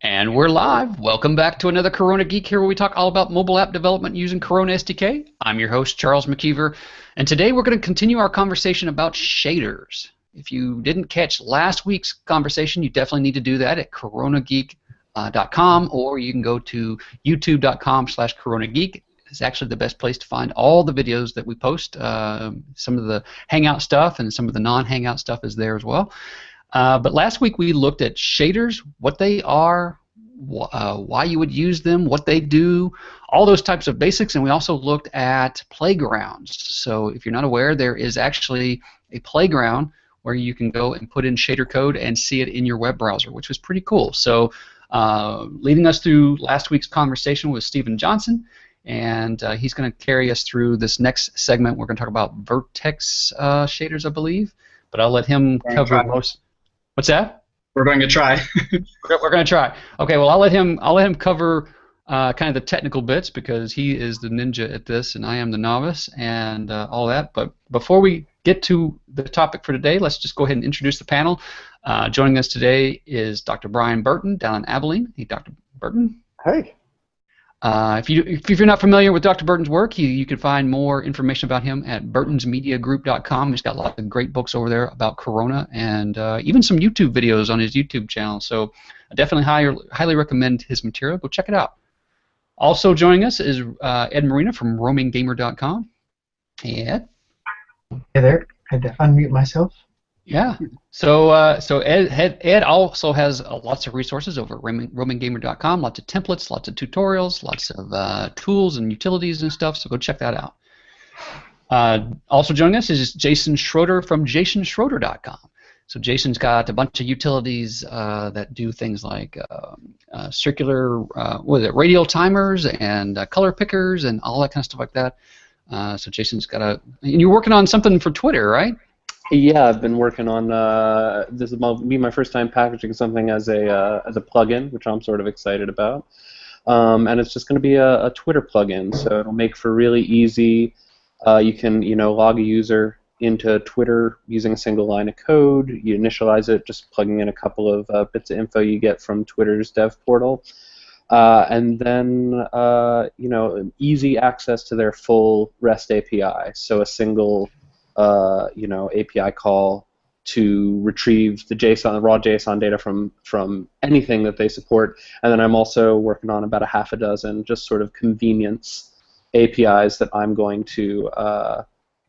And we're live. Welcome back to another Corona Geek here where we talk all about mobile app development using Corona SDK. I'm your host, Charles McKeever, and today we're going to continue our conversation about shaders. If you didn't catch last week's conversation, you definitely need to do that at coronageek.com, or you can go to youtube.com/coronageek. It's actually the best place to find all the videos that we post. Some of the Hangout stuff and some of the non-Hangout stuff is there as well. But last week we looked at shaders, what they are, why you would use them, what they do, all those types of basics, and we also looked at playgrounds. So if you're not aware, there is actually a playground where you can go and put in shader code and see it in your web browser, which was pretty cool. So leading us through last week's conversation was Stephen Johnson, and he's going to carry us through this next segment. We're going to talk about Vertex shaders, I believe, but I'll let him cover most. What's that? We're going to try. We're going to try. Okay. Well, I'll let him cover kind of the technical bits because he is the ninja at this, and I am the novice, and all that. But before we get to the topic for today, let's just go ahead and introduce the panel. Joining us today is Dr. Brian Burton down in Abilene. Hey, Dr. Burton. Hey. If you're not familiar with Dr. Burton's work, you can find more information about him at burtonsmediagroup.com. He's got lots of great books over there about Corona and even some YouTube videos on his YouTube channel. So I definitely highly recommend his material. Go check it out. Also joining us is Ed Marina from roaminggamer.com. Hey, Ed. Hey there. I had to unmute myself. Yeah. So Ed also has lots of resources over at roaminggamer.com, lots of templates, lots of tutorials, lots of tools and utilities and stuff, so go check that out. Also joining us is Jason Schroeder from jasonschroeder.com. So Jason's got a bunch of utilities that do things like circular, radial timers and color pickers and all that kind of stuff like that. So Jason's got and you're working on something for Twitter, right? Yeah, I've been working on this will be my first time packaging something as a plugin, which I'm sort of excited about. And it's just going to be a Twitter plugin, so it'll make for really easy. You can log a user into Twitter using a single line of code. You initialize it just plugging in a couple of bits of info you get from Twitter's dev portal, and then easy access to their full REST API. So a single API call to retrieve the raw JSON data from anything that they support. And then I'm also working on about a half a dozen just sort of convenience APIs that I'm going to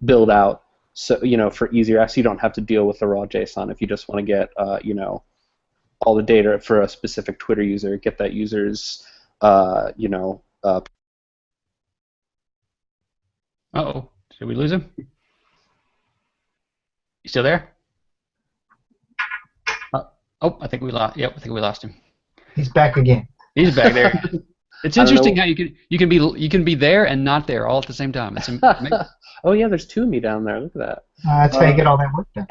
build out. So for easier access, you don't have to deal with the raw JSON if you just want to get all the data for a specific Twitter user. Get that user's Uh-oh. Did we lose him? You still there? I think we lost. Yep, I think we lost him. He's back again. He's back there. It's interesting how you can be there and not there all at the same time. It's amazing. Oh yeah, there's two of me down there. Look at that. That's how you get all that work done.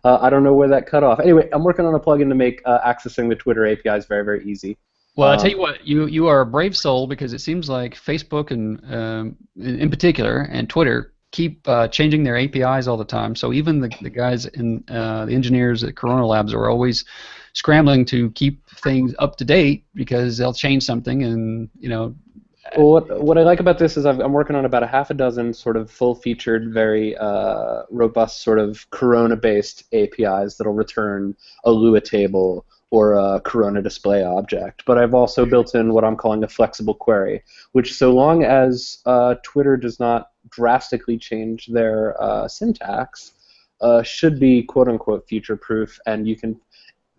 I don't know where that cut off. Anyway, I'm working on a plugin to make accessing the Twitter APIs very, very easy. Well, I'll tell you what, you are a brave soul because it seems like Facebook and in particular and Twitter keep changing their APIs all the time. So even the guys in the engineers at Corona Labs are always scrambling to keep things up to date because they'll change something and Well, what I like about this is I'm working on about a half a dozen sort of full-featured, very robust sort of Corona-based APIs that'll return a Lua table or a Corona display object. But I've also built in what I'm calling a flexible query, which so long as Twitter does not drastically change their syntax, should be quote-unquote future-proof, and you can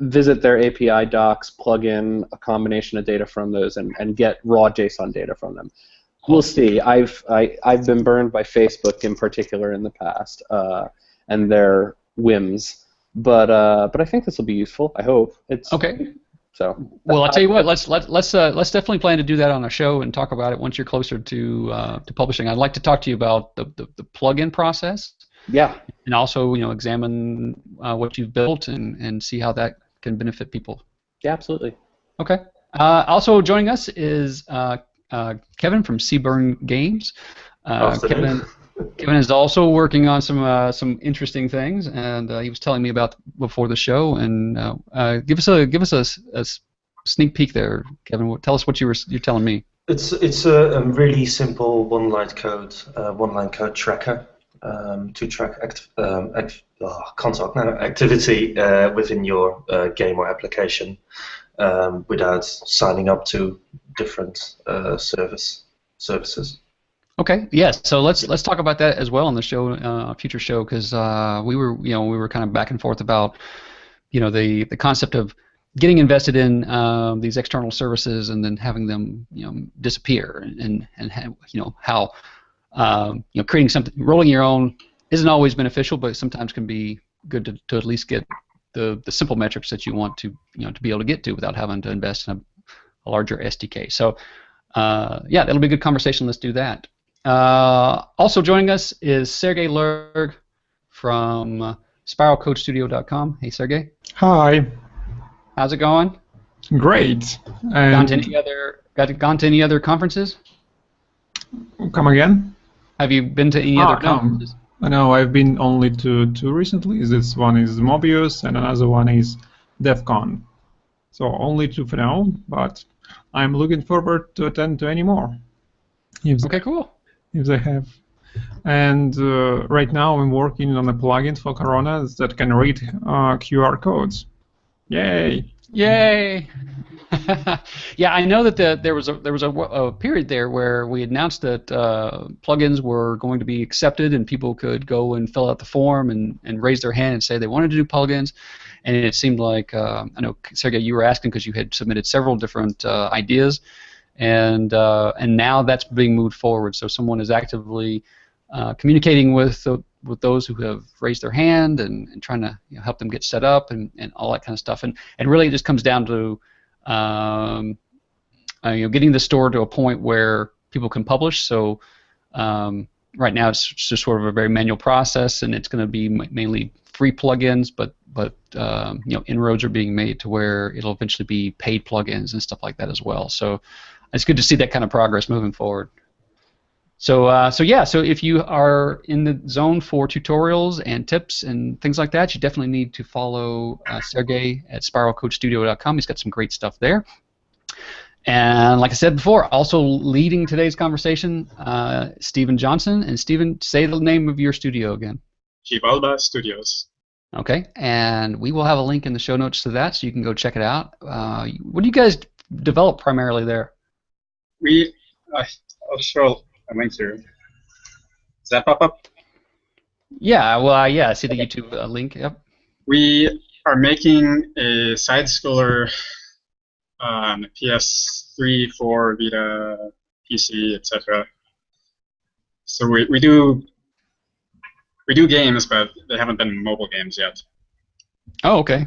visit their API docs, plug in a combination of data from those, and get raw JSON data from them. We'll see. I've been burned by Facebook in particular in the past, and their whims. But I think this will be useful. I hope it's okay. So well, I'll tell you what. Let's definitely plan to do that on a show and talk about it once you're closer to publishing. I'd like to talk to you about the plugin process. Yeah. And also examine what you've built and see how that can benefit people. Yeah, absolutely. Okay. Also joining us is Kevin from Seaburn Games. Kevin, Kevin is also working on some interesting things, and he was telling me about before the show. And give us a sneak peek there, Kevin. Tell us what you're telling me. It's a really simple one-line code tracker to track activity within your game or application without signing up to different services. Okay, yes. So let's talk about that as well on the show, future show, because we were kind of back and forth about the concept of getting invested in these external services and then having them disappear, and how creating something, rolling your own isn't always beneficial, but sometimes can be good to at least get the simple metrics that you want to to be able to get to without having to invest in a larger SDK. So yeah, that'll be a good conversation. Let's do that. Also joining us is Sergei Lurg from SpiralCodeStudio.com. Hey, Sergei. Hi. How's it going? Great. Gone to any other conferences? Come again? Have you been to any other conferences? No, I've been only to two recently. This one is Mobius and another one is DEF CON. So only two for now, but I'm looking forward to attend to any more. Okay, cool. If they have. And right now I'm working on a plugin for Corona that can read QR codes. Yay! Yay! Yeah, I know that there was a period there where we announced that plugins were going to be accepted and people could go and fill out the form and raise their hand and say they wanted to do plugins. And it seemed like I know, Sergei, you were asking because you had submitted several different ideas, and now that's being moved forward. So someone is actively communicating with those who have raised their hand and trying to help them get set up and all that kind of stuff. And really, it just comes down to getting the store to a point where people can publish. So right now, it's just sort of a very manual process, and it's going to be mainly free plugins, but inroads are being made to where it'll eventually be paid plugins and stuff like that as well. So it's good to see that kind of progress moving forward. So if you are in the zone for tutorials and tips and things like that, you definitely need to follow Sergei at SpiralCodeStudio.com. He's got some great stuff there. And like I said before, also leading today's conversation, Stephen Johnson. And Stephen, say the name of your studio again. Chivalba Studios. Okay, and we will have a link in the show notes to that, so you can go check it out. What do you guys develop primarily there? I'll show a link here. Does that pop up? Yeah, well, yeah, I see the YouTube link. Yep. We are making a side-scroller on PS3, 4, Vita, PC, etc. So we do games, but they haven't been mobile games yet. Oh, okay.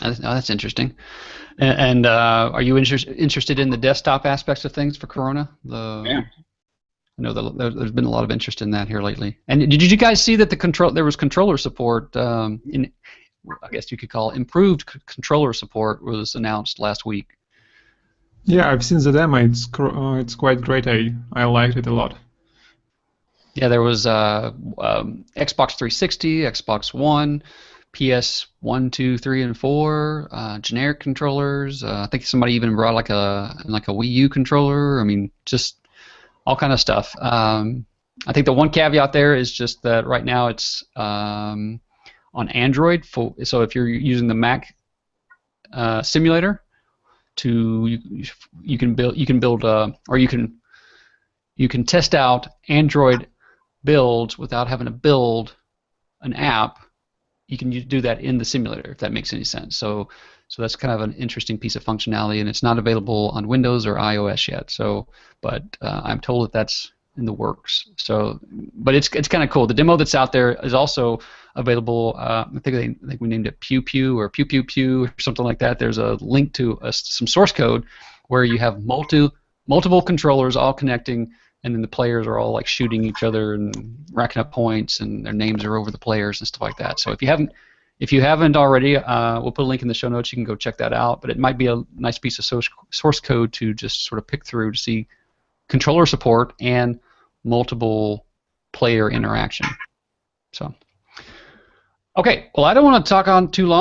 That's interesting. And are you interested in the desktop aspects of things for Corona? Yeah. I know there's been a lot of interest in that here lately. And did you guys see that there was controller support I guess you could call it improved controller support was announced last week? Yeah, I've seen the demo. It's quite great. I liked it a lot. Yeah, there was Xbox 360, Xbox One, PS 1, 2, 3, and 4, generic controllers. I think somebody even brought like a Wii U controller. I mean, just all kind of stuff. I think the one caveat there is just that right now it's on Android. So if you're using the Mac simulator, you can build or you can test out Android builds without having to build an app. You can do that in the simulator, if that makes any sense. So that's kind of an interesting piece of functionality, and it's not available on Windows or iOS yet. So, but I'm told that that's in the works. So, but it's kind of cool. The demo that's out there is also available. I think we named it Pew Pew or Pew Pew Pew or something like that. There's a link to some source code where you have multiple controllers all connecting, and then the players are all like shooting each other and racking up points, and their names are over the players and stuff like that. So if you haven't already, we'll put a link in the show notes. You can go check that out. But it might be a nice piece of source code to just sort of pick through to see controller support and multiple player interaction. So, okay, well, I don't want to talk on too long.